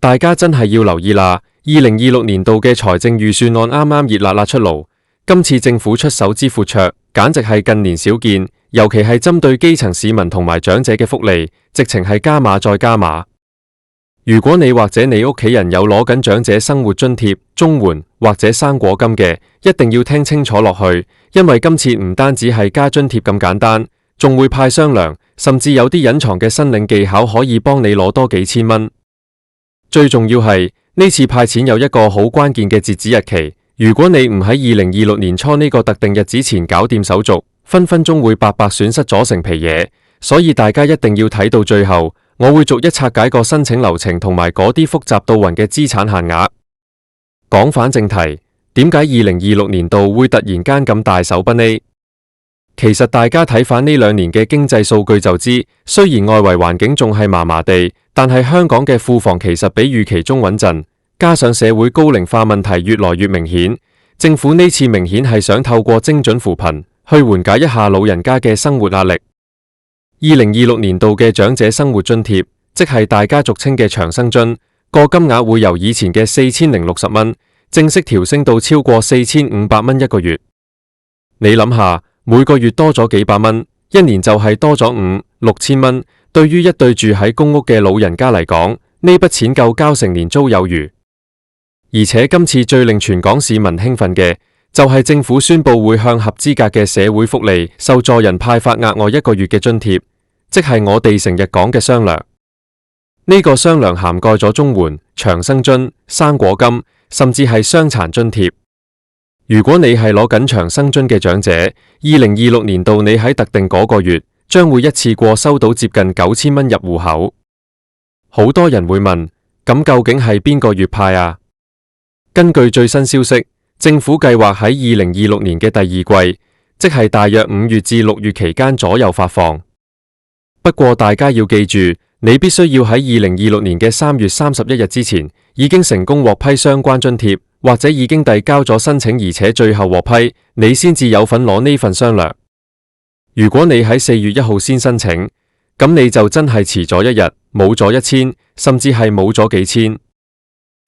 大家真係要留意啦！2026年度嘅財政預算案啱啱熱辣辣出爐，今次政府出手之闊綽，簡直係近年少見，尤其係針對基層市民同埋長者嘅福利，直情係加碼再加碼。如果你或者你屋企人有攞緊長者生活津貼、綜援或者生果金嘅，一定要聽清楚落去，因為今次唔單止係加津貼咁簡單，仲會派雙糧，甚至有啲隱藏嘅申領技巧可以幫你攞多幾千蚊。最重要係呢次派錢有一個好關鍵嘅截止日期，如果你唔喺2026年初呢個特定日子前搞掂手續，分分鐘會白白損失咗成皮嘢。所以大家一定要睇到最後，我會逐一拆解個申請流程同埋嗰啲複雜到暈嘅資產限額。講返正題，點解2026年度會突然間咁大手筆呢？其實大家睇返呢2年嘅經濟數據就知，雖然外圍環境仲係麻麻地，但係香港嘅庫房其實比預期中穩陣，加上社會高齡化問題越來越明顯，政府呢次明顯係想透過精準扶貧去緩解一下老人家嘅生活壓力。2026年度嘅長者生活津貼，即係大家俗稱嘅長生津，個金額會由以前嘅4060蚊，正式調升到超過4500蚊一個月。你諗下，每個月多咗幾百蚊，一年就係多咗5、6千蚊。對於一對住喺公屋嘅老人家嚟講，呢筆錢夠交成年租有餘。而且今次最令全港市民興奮嘅，就係政府宣布會向合資格嘅社會福利受助人派發額外1個月嘅津貼，即係我哋成日講嘅雙糧。呢個雙糧涵蓋咗綜援、長生津、生果金，甚至係傷殘津貼。如果你係攞緊長生津嘅長者，2026年度你喺特定嗰個月，將會一次過收到接近9000蚊入戶口。好多人會問，咁究竟係邊個月派啊？根據最新消息，政府計劃喺2026年嘅第2季，即係大約5月至6月期間左右發放。不過大家要記住，你必須要喺2026年嘅3月31日之前，已經成功獲批相關津貼，或者已經遞交咗申請，而且最後獲批，你先至有份攞呢份雙糧。如果你喺4月1號先申請，咁你就真係遲咗1日，冇咗1000，甚至係冇咗幾千。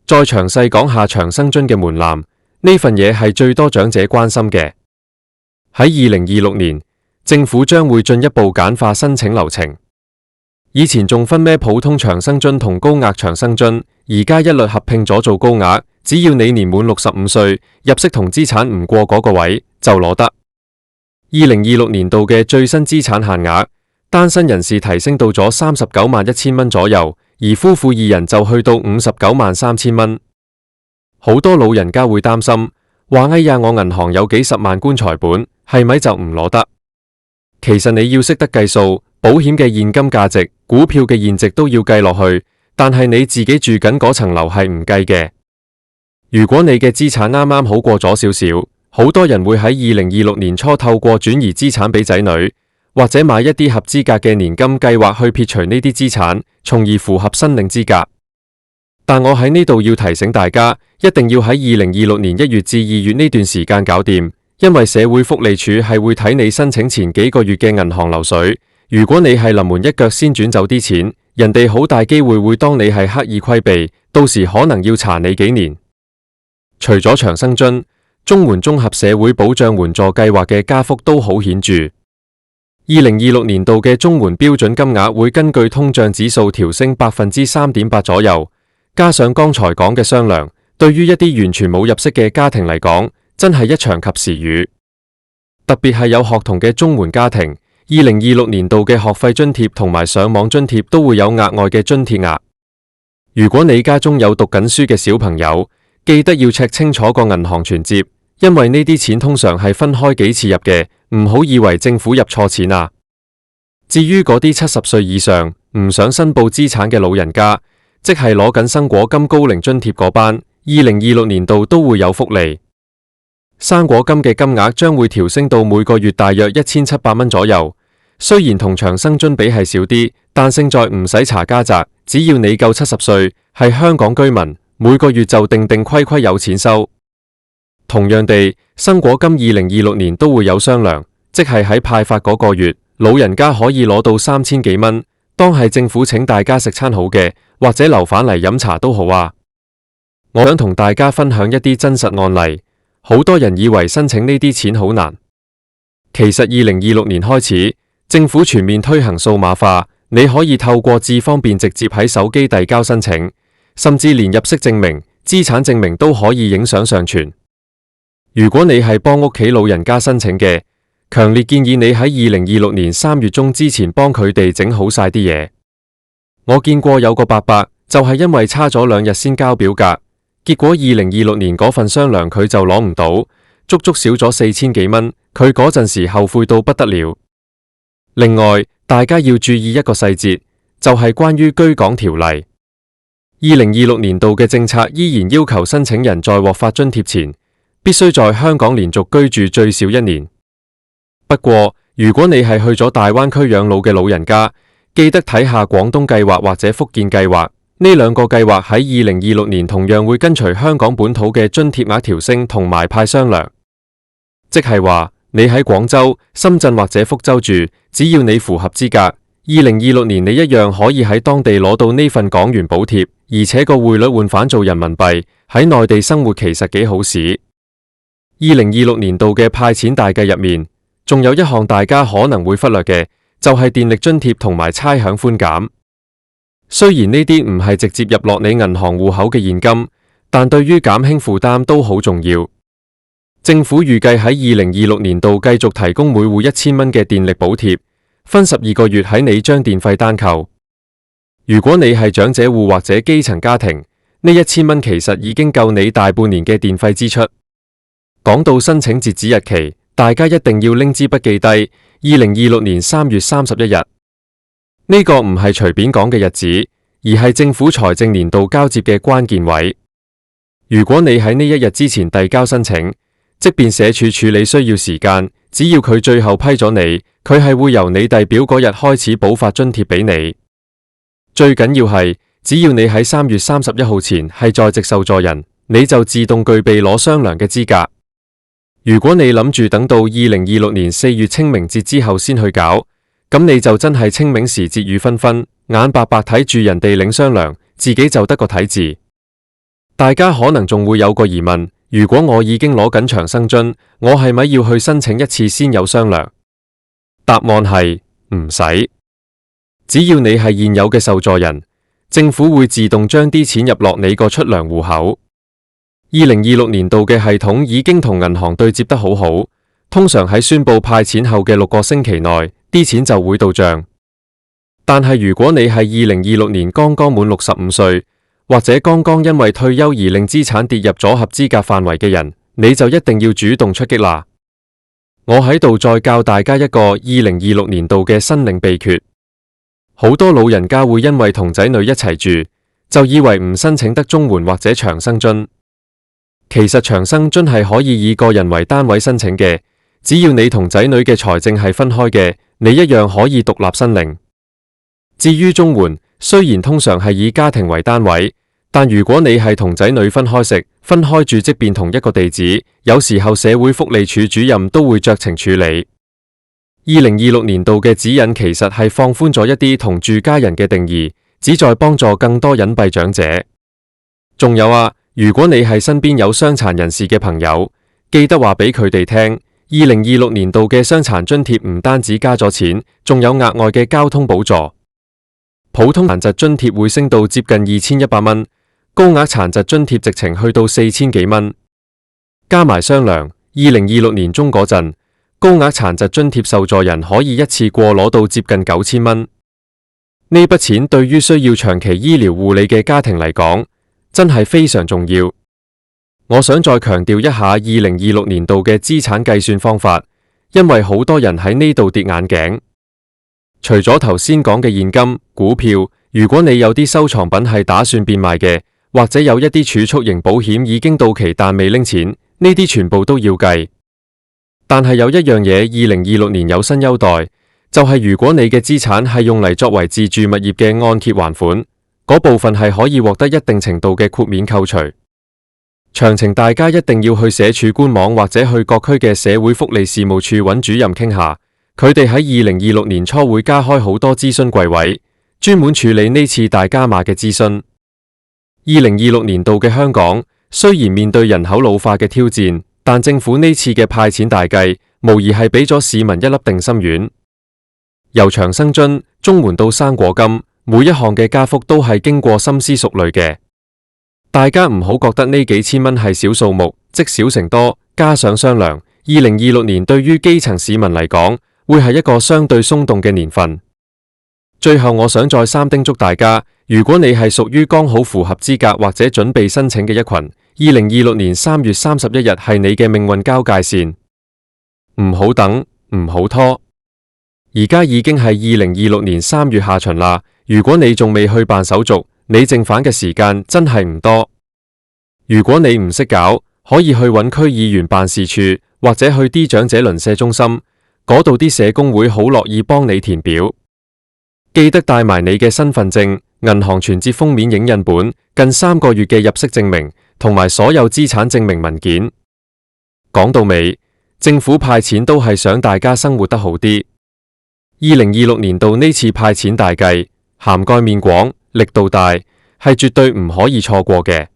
再詳細講下長生津嘅門檻，呢份嘢係最多長者關心嘅。喺2026年，政府將會進一步簡化申請流程。以前仲分咩普通長生津同高額長生津，而家一律合併咗做高額，只要你年滿65歲，入息同資產唔過嗰個位，就攞得。2026年度嘅最新資產限額，單身人士提升到咗391000蚊左右，而夫婦2人就去到593000蚊。好多老人家會擔心，話哎呀，我銀行有幾十萬棺材本，係咪就唔攞得？其實你要識得計數，保險嘅現金價值、股票嘅現值都要計落去，但係你自己住緊嗰層樓係唔計嘅。如果你嘅資產啱啱好過咗少少，好多人會喺2026年初透過轉移資產俾仔女，或者買一啲合資格嘅年金計劃去撇除呢啲資產，從而符合申領資格。但我喺呢度要提醒大家，一定要喺2026年1月至2月呢段時間搞掂，因為社會福利署係會睇你申請前幾個月嘅銀行流水。如果你係臨門一腳先轉走啲錢，人哋好大機會會當你係刻意規避，到時可能要查你幾年。除咗長生津，綜援綜合社會保障援助計劃嘅加幅都好顯著。2026年度嘅綜援標準金額會根據通脹指數調升3.8%左右，加上剛才講嘅雙糧，對於一啲完全冇入息嘅家庭嚟講，真係一場及時雨。特別係有學童嘅綜援家庭，2026年度嘅學費津貼同埋上網津貼都會有額外嘅津貼額。如果你家中有讀緊書嘅小朋友，記得要 check 清楚個銀行存摺，因為呢啲錢通常係分開幾次入嘅，唔好以為政府入錯錢啊。至於嗰啲70歲以上唔想申報資產嘅老人家，即係攞緊生果金高齡津貼嗰班，2026年度都會有福利。生果金嘅金額將會調升到每個月大約1700蚊左右，雖然同長生津比係少啲，但勝在唔使查家宅，只要你夠70歲，係香港居民，每個月就定規有錢收。同樣地，生果金2026年都會有雙糧，即係喺派發嗰個月，老人家可以攞到3000幾蚊，當係政府請大家食餐好嘅，或者留返嚟飲茶都好啊。我想同大家分享一啲真實案例。好多人以為申請呢啲錢好難，其實2026年開始，政府全面推行數碼化，你可以透過智方便直接喺手機遞交申請，甚至連入息證明、資產證明都可以影相上傳。如果你係幫屋企老人家申請嘅，強烈建議你喺2026年3月中之前幫佢哋整好晒啲嘢。我見過有個伯伯就係因為差咗2日先交表格，結果2026年嗰份雙糧佢就攞唔到，足足少咗4000幾蚊，佢嗰陣時後悔到不得了。另外，大家要注意一個細節，就係關於居港條例。2026年度嘅政策依然要求申請人在獲發津貼前，必須在香港連續居住最少1年。不過，如果你係去咗大灣區養老嘅老人家，記得睇下廣東計劃或者福建計劃，呢兩個計劃喺2026年同樣會跟隨香港本土嘅津貼額調升同埋派雙糧。即係話，你喺廣州、深圳或者福州住，只要你符合資格，2026年你一樣可以喺當地攞到呢份港元補貼，而且個匯率換返做人民幣，喺內地生活其實幾好使。2026年度嘅派錢大計入面，仲有一項大家可能會忽略嘅，就係電力津貼同埋差餉寬減。雖然呢啲唔係直接入落你銀行戶口嘅現金，但對於減輕負擔都好重要。政府預計喺2026年度繼續提供每戶1000蚊嘅電力補貼，分12個月喺你張電費單扣。如果你係長者戶或者基層家庭，呢1000蚊其實已經夠你大半年嘅電費支出。講到申請截止日期，大家一定要拎支筆記低，2026年3月31日。呢個唔係隨便講嘅日子，而係政府財政年度交接嘅關鍵位。如果你喺呢一日之前遞交申請，即便社署處理需要時間，只要佢最後批咗你，佢係會由你遞表嗰日開始補發津貼俾你。最緊要係，只要你喺3月31號前係在職受助人，你就自動具備攞雙糧嘅資格。如果你諗住等到2026年4月清明節之後先去搞，咁你就真係清明時節雨紛紛，眼白白睇住人哋領雙糧，自己就得個睇字。大家可能仲會有個疑問，如果我已經攞緊長生津，我係咪要去申請一次先有雙糧？答案係唔使，只要你係現有嘅受助人，政府會自動將啲錢入落你個出糧戶口。2026年度嘅系統已經同銀行對接得好好，通常喺宣布派錢後嘅6個星期內，啲錢就會到賬。但係如果你係2026年剛剛滿65歲，或者剛剛因為退休而令資產跌入咗合資格範圍嘅人，你就一定要主動出擊啦。我喺度再教大家一個2026年度嘅申領秘訣。好多老人家會因為同仔女一齊住，就以為唔申請得綜援或者長生津。其實長生津係可以以個人為單位申請嘅，只要你同仔女嘅財政係分開嘅，你一樣可以獨立申領。至於綜援，雖然通常係以家庭為單位，但如果你係同仔女分開食、分開住，即便同一個地址，有時候社會福利署主任都會酌情處理。2026年度嘅指引其實係放寬咗一啲同住家人嘅定義，旨在幫助更多隱蔽長者。仲有啊，如果你係身邊有傷殘人士嘅朋友，記得話俾佢哋聽，2026年度嘅傷殘津貼唔單止加咗錢，仲有額外嘅交通補助。普通殘疾津貼會升到接近2100蚊，高額殘疾津貼直情去到4000幾蚊。加埋雙糧，2026年中嗰陣，高額殘疾津貼受助人可以一次過攞到接近9000蚊。呢筆錢對於需要長期醫療護理嘅家庭嚟講，真係非常重要。我想再強調一下2026年度嘅資產計算方法，因為好多人喺呢度跌眼鏡。除咗頭先講嘅現金、股票，如果你有啲收藏品係打算變賣嘅，或者有一啲儲蓄型保險已經到期但未拎錢，呢啲全部都要計。但係有一樣嘢，2026年有新優待，就係如果你嘅資產係用嚟作為自住物業嘅按揭還款，嗰部分係可以獲得一定程度嘅豁免扣除。詳情大家一定要去社署官網或者去各區嘅社會福利事務處揾主任傾下。佢哋喺2026年初會加開好多諮詢櫃位，專門處理呢次大加碼嘅諮詢。2026年度嘅香港雖然面對人口老化嘅挑戰，但政府呢次嘅派錢大計，無疑係俾咗市民一粒定心丸。由長生津、綜援到生果金，每一項嘅加幅都係經過深思熟慮嘅。大家唔好覺得呢幾千蚊係小數目，積少成多，加上商量，2026年對於基層市民嚟講，會係一個相對鬆動嘅年份。最後我想再三叮囑大家，如果你係屬於剛好符合資格或者準備申請嘅一群，2026年3月31日係你嘅命運交界線，唔好等，唔好拖。而家已經係2026年3月下旬啦，如果你仲未去辦手續，你剩返嘅時間真係唔多。如果你唔識搞，可以去揾區議員辦事處，或者去啲長者鄰舍中心，嗰度啲社工會好樂意幫你填表。記得帶埋你嘅身份證、銀行存摺封面影印本、近3個月嘅入息證明，同埋所有資產證明文件。講到尾，政府派錢都係想大家生活得好啲。2026年度呢次派錢大計，涵蓋面廣，力度大，係絕對唔可以錯過嘅。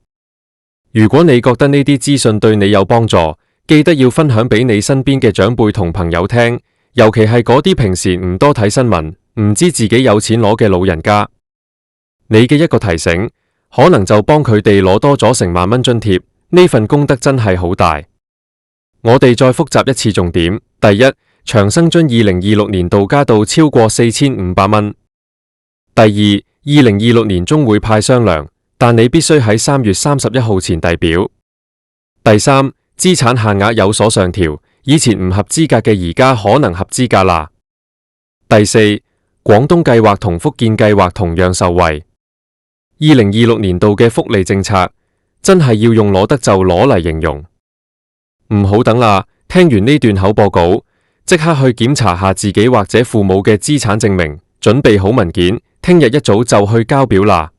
如果你覺得呢啲資訊對你有幫助，記得要分享俾你身邊嘅長輩同朋友聽，尤其係嗰啲平時唔多睇新聞，唔知自己有錢攞嘅老人家。你嘅一個提醒，可能就幫佢哋攞多咗成萬蚊津貼，呢份功德真係好大。我哋再複習一次重點：第一，長生津2026年度加到超過4500蚊。第二，2026年中會派雙糧，但你必須喺3月31號前遞表。第三，資產限額有所上調，以前唔合資格嘅而家可能合資格啦。第四，廣東計劃同福建計劃同樣受惠。2026年度嘅福利政策真係要用攞得就攞嚟形容。唔好等啦，聽完呢段口播稿，即刻去檢查下自己或者父母嘅資產證明，準備好文件，聽日一早就去交表啦。